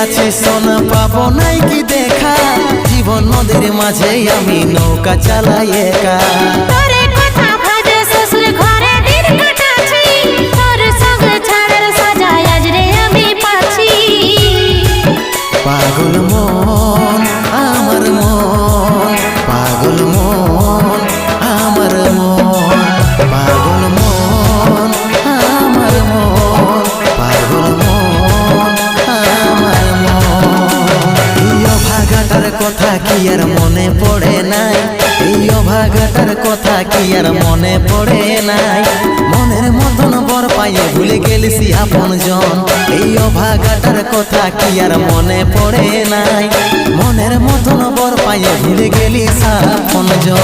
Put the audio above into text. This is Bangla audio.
আছি সোনা পাবো নাই কি দেখা, জীবন নদীর মাঝে আমি নৌকা চালাই একা। তোরে কথা ভাবে শ্বশুর ঘরে দিন কাটাছি, তোর সঙ্গে ছাড়ার সাজা আজ রে আমি পাচ্ছি। পাগল মন আমার মন, পাগল মন আমার মন, পাগল মন আমার মন, পাগল মন আমার মন। এই অভাগাটার কথা কি আর মনে পড়ে নাই, এই অভাগাটার কথা কি আর মনে পড়ে নাই। মনের মতন বর পাইয়ে ভুলে গেলিস আপন জন, এই অভাগাটার কথা কি আর মনে পড়ে নাই। মনের মতন বর পাইয়ে ভুলে গেলিস আপন জন।